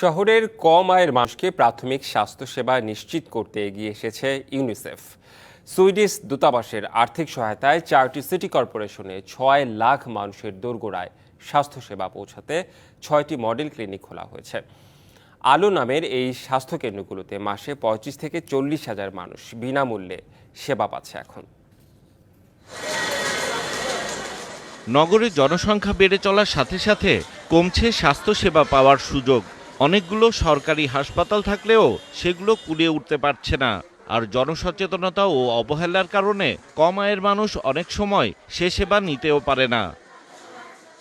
শহরের কম আয়ের মানুষকে প্রাথমিক স্বাস্থ্যসেবা নিশ্চিত করতে এগিয়ে এসেছে ইউনিসেফ। সুইডিশ দূতাবাসের আর্থিক সহায়তায় 4টি সিটি কর্পোরেশনে 6 লাখ মানুষের দোরগোড়ায় স্বাস্থ্যসেবা পৌঁছাতে 6টি মডেল ক্লিনিক খোলা হয়েছে। আলো নামের এই স্বাস্থ্যকেন্দ্রগুলোতে মাসে 35 থেকে 40 হাজার মানুষ বিনামূল্যে সেবা পাচ্ছে। এখন নগরে জনসংখ্যা বেড়ে চলার সাথে সাথে কমছে স্বাস্থ্যসেবা পাওয়ার সুযোগ। অনেকগুলো সরকারি হাসপাতাল থাকলেও সেগুলো কুলিয়ে উঠতে পারছে না। আর জনসচেতনতা ও অবহেলার কারণে কম আয়ের মানুষ অনেক সময় সে সেবা নিতেও পারে না।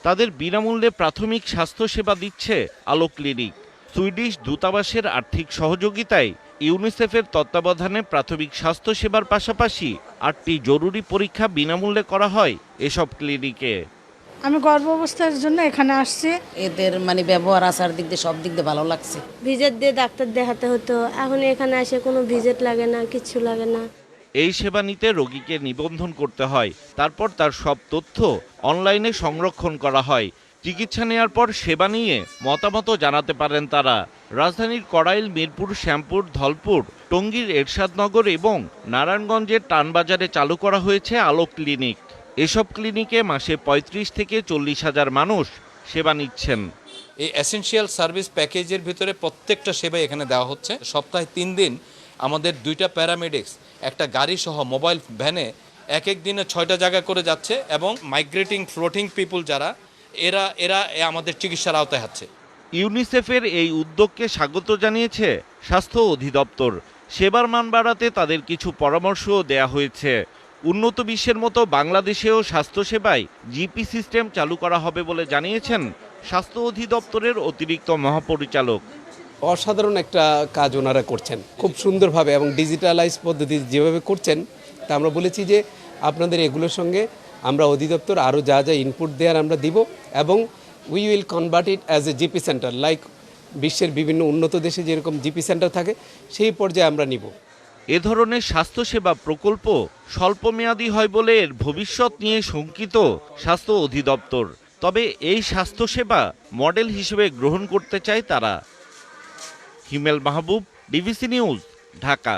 তাদের বিনামূল্যে প্রাথমিক স্বাস্থ্যসেবা দিচ্ছে আলো ক্লিনিক। সুইডিশ দূতাবাসের আর্থিক সহযোগিতায় ইউনিসেফের তত্ত্বাবধানে প্রাথমিক স্বাস্থ্যসেবার পাশাপাশি 8টি জরুরি পরীক্ষা বিনামূল্যে করা হয় এসব ক্লিনিকে। আমি গর্ভাবস্থার জন্য এখানে আসছি। এদের ব্যবহার আচার দিক দিয়ে সব দিক দিয়ে ভালো লাগছে। ভিজিট দিয়ে ডাক্তার দেখাতে হতো, এখন এখানে এসে কোনো ভিজিট লাগে না, কিচ্ছু লাগে না। এই সেবা নিতে রোগীকে নিবন্ধন করতে হয়, তারপর তার সব তথ্য অনলাইনে সংরক্ষণ করা হয়। চিকিৎসা নেওয়ার পর সেবা নিয়ে মতামত জানাতে পারেন তারা। রাজধানীর কড়াইল, মিরপুর, শ্যামপুর, ধলপুর, টঙ্গীর এরশাদনগর এবং নারায়ণগঞ্জের টানবাজারে চালু করা হয়েছে আলো ক্লিনিক। এসব ক্লিনিকে মাসে 35 থেকে 40 হাজার মানুষ সেবা নিচ্ছেন। এই এসেনশিয়াল সার্ভিস প্যাকেজের ভিতরে প্রত্যেকটা সেবা এখানে দেওয়া হচ্ছে। সপ্তাহে 3 দিন আমাদের 2টা প্যারামেডিক্স একটা গাড়ি সহ মোবাইল ভ্যানে এক দিনে 6টা জায়গা করে যাচ্ছে এবং মাইগ্রেটিং ফ্লোটিং পিপুল যারা এরা আমাদের চিকিৎসার আওতায় আছে। ইউনিসেফের এই উদ্যোগকে স্বাগত জানিয়েছে স্বাস্থ্য অধিদপ্তর। সেবার মান বাড়াতে তাদের কিছু পরামর্শও দেয়া হয়েছে। উন্নত বিশ্বের মতো বাংলাদেশেও স্বাস্থ্যসেবায় জিপি সিস্টেম চালু করা হবে বলে জানিয়েছেন স্বাস্থ্য অধিদপ্তরের অতিরিক্ত মহাপরিচালক। অসাধারণ একটা কাজ ওনারা করছেন খুব সুন্দরভাবে এবং ডিজিটালাইজ পদ্ধতি যেভাবে করছেন, তা আমরা বলেছি যে আপনাদের এগুলোর সঙ্গে আমরা অধিদপ্তর আরও যা যা ইনপুট দেওয়ার আমরা দিব এবং we will convert it as a GP centre, like বিশ্বের বিভিন্ন উন্নত দেশে যেরকম জিপি সেন্টার থাকে সেই পর্যায়ে আমরা নিব। এ ধরনের স্বাস্থ্যসেবা প্রকল্প স্বল্পমেয়াদী হয় বলে এর ভবিষ্যৎ নিয়ে শঙ্কিত স্বাস্থ্য অধিদপ্তর। তবে এই স্বাস্থ্যসেবা মডেল হিসেবে গ্রহণ করতে চায় তারা। হিমেল মাহবুব, ডিবিসি নিউজ, ঢাকা।